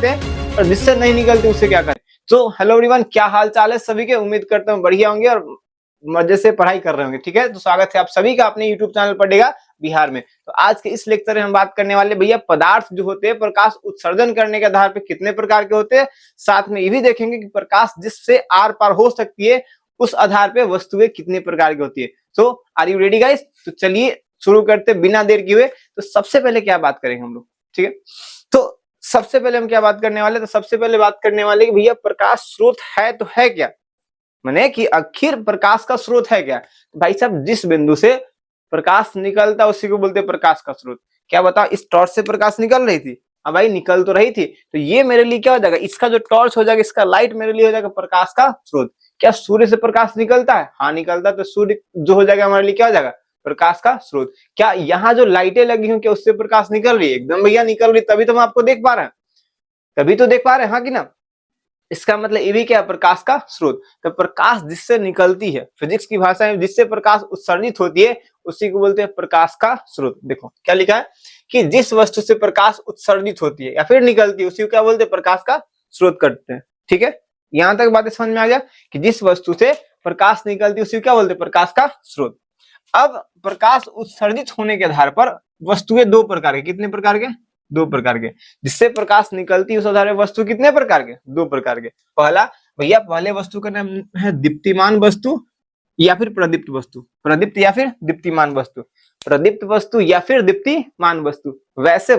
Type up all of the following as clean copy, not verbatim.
सकते हैं और जिससे नहीं निकलती उससे क्या करें। तो हेलो एवरीवन, क्या हाल चाल है सभी के, उम्मीद करता हूँ बढ़िया होंगे और मजे से पढ़ाई कर रहे होंगे। ठीक है, तो स्वागत है आप सभी का अपने यूट्यूब चैनल पढ़ेगा बिहार में। तो आज के इस लेक्चर में हम बात करने वाले भैया पदार्थ जो होते हैं प्रकाश उत्सर्जन करने के आधार पर कितने प्रकार के होते हैं, साथ में ये भी देखेंगे कि प्रकाश जिससे आर पार हो सकती है उस आधार पे वस्तुएं कितने प्रकार की होती है। सो आर यू रेडी गाइस? तो चलिए शुरू करते बिना देर किए। तो सबसे पहले क्या बात करेंगे हम लोग, ठीक है, तो सबसे पहले हम क्या बात करने वाले, तो सबसे पहले बात करने वाले कि भैया प्रकाश स्रोत है तो है क्या, माने कि आखिर प्रकाश का स्रोत है क्या। भाई साहब, जिस बिंदु से प्रकाश निकलता उसी को बोलते हैं प्रकाश का स्रोत। क्या बताओ, इस टॉर्च से प्रकाश निकल रही थी? हाँ भाई, निकल तो रही थी, तो ये मेरे लिए क्या हो जाएगा, इसका जो टॉर्च हो जाएगा, इसका लाइट मेरे लिए हो जाएगा प्रकाश का स्रोत। क्या सूर्य से प्रकाश निकलता है? हाँ निकलता है, तो सूर्य जो हो जाएगा हमारे लिए क्या हो जाएगा, प्रकाश का स्रोत। क्या यहाँ जो लाइटें लगी हुई क्या उससे प्रकाश निकल रही है? एकदम भैया निकल रही, तभी तो हम आपको देख पा रहे हैं, तभी तो देख पा रहे हैं, हाँ कि ना। इसका मतलब ये भी क्या है, प्रकाश का स्रोत। तो प्रकाश जिससे निकलती है, फिजिक्स की भाषा में जिससे प्रकाश उत्सर्जित होती है उसी को बोलते हैं प्रकाश का स्रोत। देखो क्या लिखा है कि जिस वस्तु से प्रकाश उत्सर्जित होती है या फिर निकलती है उसी को क्या बोलते हैं, प्रकाश का स्रोत करते हैं। ठीक है, यहां तक बातें समझ में आ गया कि जिस वस्तु से प्रकाश निकलती है उसी को क्या बोलते हैं, प्रकाश का स्रोत। अब प्रकाश उत्सर्जित होने के आधार पर वस्तुएं दो प्रकार के, कितने प्रकार के, दो प्रकार के। जिससे प्रकाश निकलती है उस आधार पर वस्तु कितने प्रकार के, दो प्रकार के। पहला भैया, पहले वस्तु का नाम है दीप्तिमान वस्तु या फिर प्रदीप्त वस्तु, प्रदीप्त या फिर दीप्तिमान वस्तु, प्रदीप्त वस्तु या फिर दीप्तिमान वस्तु। वैसे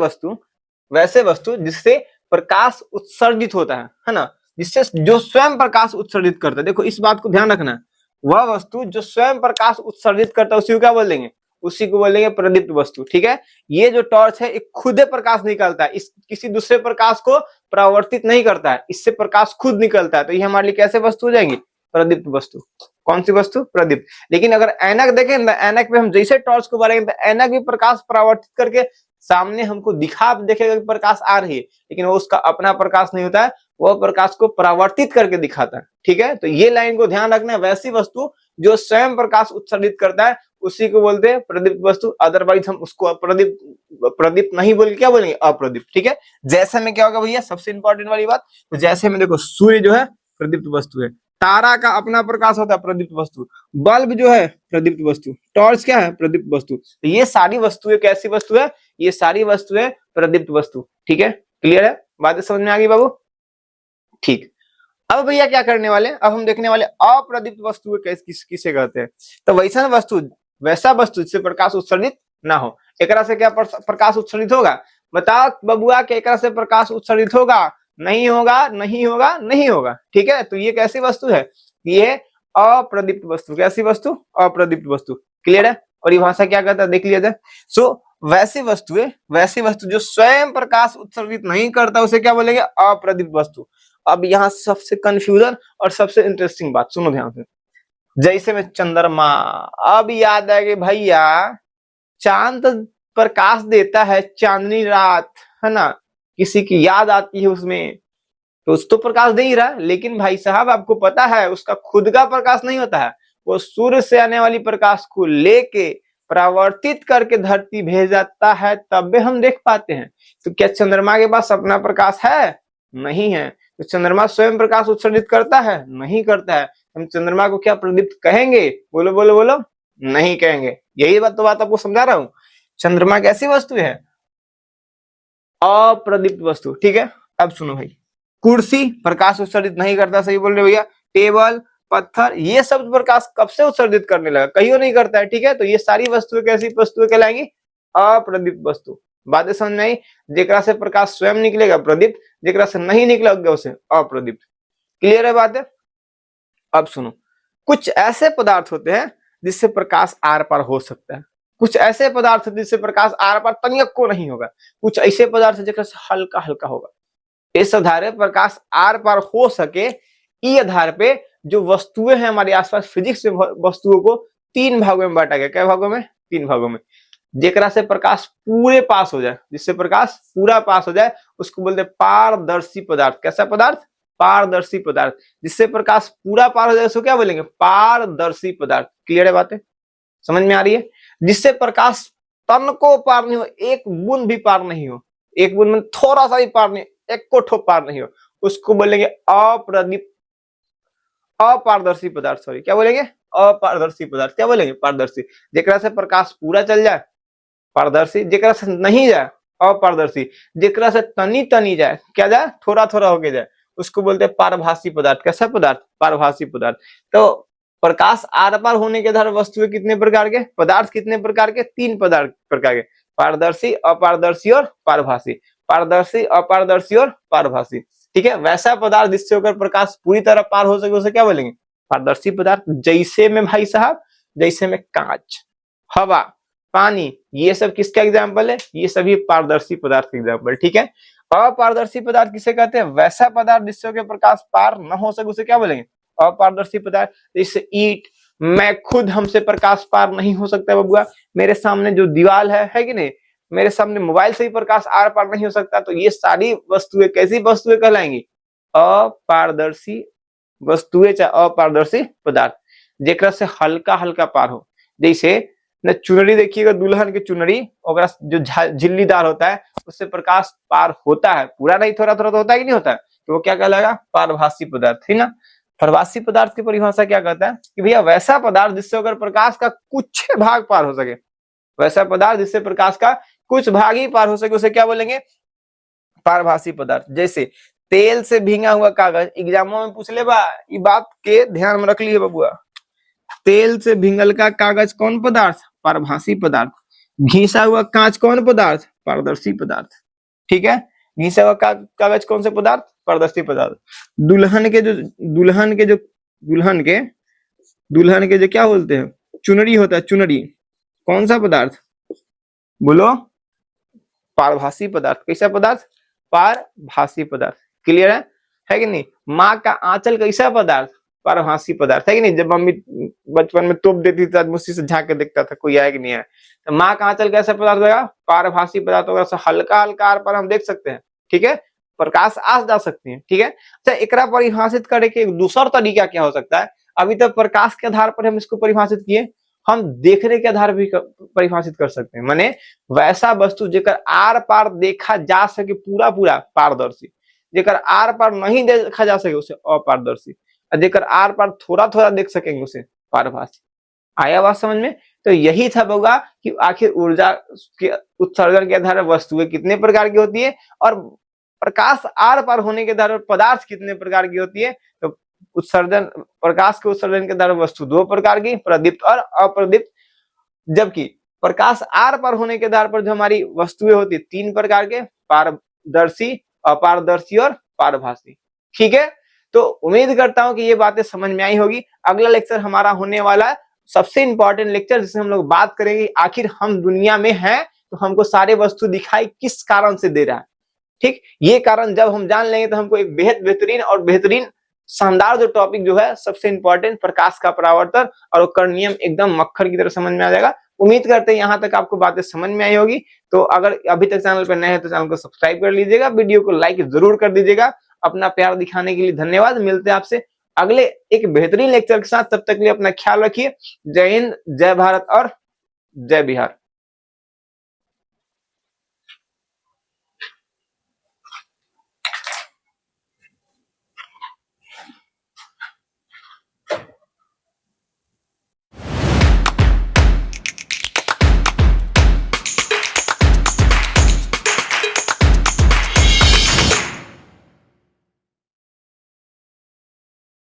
वस्तु जिससे प्रकाश उत्सर्जित होता है ना, जिससे जो स्वयं प्रकाश उत्सर्जित करता है। देखो इस बात को ध्यान रखना, वह वस्तु जो स्वयं प्रकाश उत्सर्जित करता है उसी को क्या बोल देंगे, उसी को बोलेंगे प्रदीप्त वस्तु। ठीक है, ये जो टॉर्च है एक खुद प्रकाश निकलता है, इस किसी दूसरे प्रकाश को परावर्तित नहीं करता है, इससे प्रकाश खुद निकलता है, तो ये हमारे लिए कैसे वस्तु हो जाएंगी, प्रदीप्त वस्तु। कौन सी वस्तु, प्रदीप्त। लेकिन अगर ऐनक देखें ना, ऐनक पे हम जैसे टॉर्च को बढ़ाएंगे तो ऐनक भी प्रकाश परावर्तित करके सामने हमको दिखा देखेगा कि प्रकाश आ रही है, लेकिन वो उसका अपना प्रकाश नहीं होता है, वह प्रकाश को परावर्तित करके दिखाता है। ठीक है, तो ये लाइन को ध्यान रखना है, वैसी वस्तु जो स्वयं प्रकाश उत्सर्जित करता है उसी को बोलते हैं प्रदीप्त वस्तु। अदरवाइज हम उसको प्रदीप्त नहीं बोलेंगे, क्या बोलेंगे, अप्रदीप्त। ठीक है, जैसे में क्या होगा भैया, सबसे इंपॉर्टेंट वाली बात, तो जैसे में देखो सूर्य जो है प्रदीप्त वस्तु है, तारा का अपना प्रकाश होता है प्रदीप्त वस्तु, बल्ब जो है प्रदीप्त वस्तु, टॉर्च क्या है, प्रदीप्त वस्तु। तो ये सारी वस्तुएं कैसी वस्तु है, ये सारी वस्तुएं प्रदीप्त वस्तु। ठीक है, क्लियर है, बातें समझ में आ गई बाबू? ठीक, अब भैया क्या करने वाले, अब हम देखने वाले अप्रदीप्त वस्तु किसे कहते हैं। तो वैसा वस्तु जिससे प्रकाश उत्सर्जित ना हो। एकरा से क्या प्रकाश उत्सर्जित होगा, बताओ बबुआ, के एकरा से प्रकाश उत्सर्जित होगा? नहीं होगा, नहीं होगा, नहीं होगा। ठीक है, तो ये कैसी वस्तु है, ये अप्रदीप्त वस्तु। कैसी वस्तु, अप्रदीप्त वस्तु। क्लियर है, और ये भाषा क्या कहता है देख लिया जाए। सो वैसी वस्तु जो स्वयं प्रकाश उत्सर्जित नहीं करता उसे क्या बोलेंगे, अप्रदीप्त वस्तु। अब यहाँ सबसे कंफ्यूजन और सबसे इंटरेस्टिंग बात सुनो ध्यान से, जैसे में चंद्रमा, अब याद है कि भैया चांद प्रकाश देता है, चांदनी रात है ना, किसी की याद आती है उसमें, तो उस तो प्रकाश दे ही रहा है, लेकिन भाई साहब आपको पता है उसका खुद का प्रकाश नहीं होता है, वो सूर्य से आने वाली प्रकाश को लेके परावर्तित करके धरती भेज जाता है, तब भी हम देख पाते हैं। तो क्या चंद्रमा के पास अपना प्रकाश है? नहीं है। तो चंद्रमा स्वयं प्रकाश उत्सर्जित करता है? नहीं करता है। हम चंद्रमा को क्या प्रदीप्त कहेंगे? बोलो बोलो बोलो, नहीं कहेंगे। यही बात आपको समझा रहा हूं। चंद्रमा कैसी वस्तु है, अप्रदीप्त वस्तु। ठीक है, अब सुनो भाई, कुर्सी प्रकाश उत्सर्जित नहीं करता, सही बोल रहे भैया। टेबल, पत्थर, ये सब प्रकाश कब से उत्सर्जित करने लगा, कहीं नहीं करता है। ठीक है, तो ये सारी वस्तुएं कैसी वस्तुएं कहलाएंगी, अप्रदीप्त वस्तु। बातें समझ में आई? जेकरा से प्रकाश स्वयं निकलेगा प्रदीप्त, जेकरा से नहीं निकलेगा उसे अप्रदीप्त। क्लियर है बात है? अब सुनो, कुछ ऐसे पदार्थ होते हैं जिससे प्रकाश आर पार हो सकता है, कुछ ऐसे पदार्थ जिससे प्रकाश आर पार तनिक को नहीं होगा, कुछ ऐसे पदार्थ जिससे हल्का हल्का होगा। इस आधार पर प्रकाश आर पार हो सके, इस आधार पे जो वस्तुएं हैं हमारे आसपास, फिजिक्स में वस्तुओं को तीन भागों में बांटा गया। क्या भागों में? तीन भागों में। जेकरा से प्रकाश पूरे पास हो जाए, जिससे प्रकाश पूरा पास हो जाए उसको बोलते हैं पारदर्शी पदार्थ। कैसा पदार्थ? पारदर्शी पदार्थ। जिससे प्रकाश पूरा पार हो जाए उसको क्या बोलेंगे, पारदर्शी पदार्थ। क्लियर है बातें, समझ में आ रही है? जिससे प्रकाश तन को पार नहीं हो, एक बूंद भी पार नहीं हो, एक बूंद में थोड़ा सा भी पार नहीं, एक को ठो पार नहीं हो, उसको बोलेंगे अप्रदीप अपारदर्शी पदार्थ। सॉरी, क्या बोलेंगे? अपारदर्शी पदार्थ। क्या बोलेंगे? पारदर्शी। जेकरा से प्रकाश पूरा चल जाए पारदर्शी, जेकरा से नहीं जाए अपारदर्शी, जेकरा से तनी तनी जाए, क्या जाए? थोड़ा थोड़ा होके जाए, उसको बोलते हैं पारभासी पदार्थ। कैसा पदार्थ? पारभासी पदार्थ। तो प्रकाश आर पार होने के आधार वस्तुएं कितने प्रकार के, पदार्थ कितने प्रकार के? 3 पदार्थ प्रकार के, पारदर्शी, अपारदर्शी और पारभासी। पारदर्शी, अपारदर्शी और पारभासी। ठीक है, वैसा पदार्थ जिससे होकर प्रकाश पूरी तरह पार हो सके उसे क्या बोलेंगे? पारदर्शी पदार्थ। जैसे में भाई साहब, जैसे में कांच, हवा, पानी, ये सब किसका एग्जाम्पल है? ये सभी पारदर्शी पदार्थ के एग्जाम्पल। ठीक है, अपारदर्शी पदार्थ किसे कहते हैं? वैसा पदार्थ जिससे होकर प्रकाश पार न हो सके उसे क्या बोलेंगे? अपारदर्शी पदार्थ। जैसे ईंट, मैं खुद, हमसे प्रकाश पार नहीं हो सकता बबुआ। मेरे सामने जो दीवार है कि नहीं, मेरे सामने मोबाइल से ही प्रकाश आर पार नहीं हो सकता। तो ये सारी वस्तुएं कैसी वस्तुएं कहलाएंगी? अपारदर्शी वस्तुएं, चाहे अपारदर्शी पदार्थ, जेकरा से हल्का हल्का पार हो। जैसे न चुनरी देखिएगा, दुल्हन की चुनरी, ओकरा जो झिल्लीदार होता है उससे प्रकाश पार होता है, पूरा नहीं, थोड़ा थोड़ा तो होता है कि नहीं होता है, तो वो क्या कहलाएगा? पारभासी पदार्थ, है ना। पारभासी पदार्थ की परिभाषा क्या कहता है कि भैया वैसा पदार्थ जिससे अगर प्रकाश का कुछ भाग पार हो सके, वैसा पदार्थ जिससे प्रकाश का कुछ भाग ही पार हो सके उसे क्या बोलेंगे? पारभासी पदार्थ। जैसे तेल से भींगा हुआ कागज, एग्जामों में पूछ ले बा, ये बात के ध्यान में रख लिए बबुआ। तेल से भींगल का कागज कौन पदार्थ? पारभासी पदार्थ। घिसा हुआ कांच कौन पदार्थ? पारदर्शी पदार्थ। ठीक है, घिसा हुआ कागज कौन से पदार्थ? पारदर्शी पदार्थ। दुल्हन के जो क्या बोलते हैं? चुनरी होता है, चुनरी कौन सा पदार्थ? बोलो। पारभासी पदार्थ। कैसा पदार्थ? पारभासी पदार्थ। क्लियर है कि नहीं? माँ का आंचल कैसा पदार्थ? पारभासी पदार्थ, है कि नहीं? जब मम्मी बचपन में तोप देती थी, मुझसे से झांक के देखता था कोई आया कि नहीं आया। तो माँ का आंचल कैसा पदार्थ होगा? पारभासी पदार्थ होगा। हल्का हल्का आर पार हम देख सकते हैं। ठीक है, प्रकाश आ जा सकती है। ठीक है, अच्छा, एकरा परिभाषित करे के दूसरा तरीका क्या हो सकता है? अभी तक प्रकाश के आधार पर हम इसको परिभाषित किए, हम देखने के आधार भी परिभाषित कर सकते हैं। माने वैसा वस्तु जेकर आर पार देखा जा सके पूरा पूरा पारदर्शी, जेकर आर पार नहीं देखा जा सके उसे अपारदर्शी, और जेकर आर पार थोड़ा थोड़ा देख सकेंगे उसे पारभासी। आया बात समझ में? तो यही था बउआ कि आखिर ऊर्जा के उत्सर्जन के आधार पर वस्तुएं कितने प्रकार की होती है और प्रकाश आर पार होने के आधार पर पदार्थ कितने प्रकार की होती है। तो उत्सर्जन, प्रकाश के उत्सर्जन के आधार पर वस्तु 2 प्रकार की, प्रदीप्त और अप्रदीप्त, जबकि प्रकाश आर पार होने के आधार पर जो हमारी वस्तुएं होती है 3 प्रकार के, पारदर्शी, अपारदर्शी और पारभासी। ठीक है, तो उम्मीद करता हूं कि ये बातें समझ में आई होगी। अगला लेक्चर हमारा होने वाला है सबसे इंपॉर्टेंट लेक्चर, जिसमें हम लोग बात करेंगे आखिर हम दुनिया में हैं तो हमको सारे वस्तु दिखाई किस कारण से दे रहा है। ठीक, ये कारण जब हम जान लेंगे तो हमको एक बेहद बेहतरीन शानदार जो टॉपिक जो है सबसे इंपॉर्टेंट, प्रकाश का परावर्तन और उसका नियम एकदम मक्खर की तरह समझ में आ जाएगा। उम्मीद करते हैं यहाँ तक आपको बातें समझ में आई होगी। तो अगर अभी तक चैनल पर नए हैं तो चैनल को सब्सक्राइब कर लीजिएगा, वीडियो को लाइक जरूर कर दीजिएगा। अपना प्यार दिखाने के लिए धन्यवाद। मिलते हैं आपसे अगले एक बेहतरीन लेक्चर के साथ, तब तक के लिए अपना ख्याल रखिए। जय हिंद, जय भारत और जय बिहार।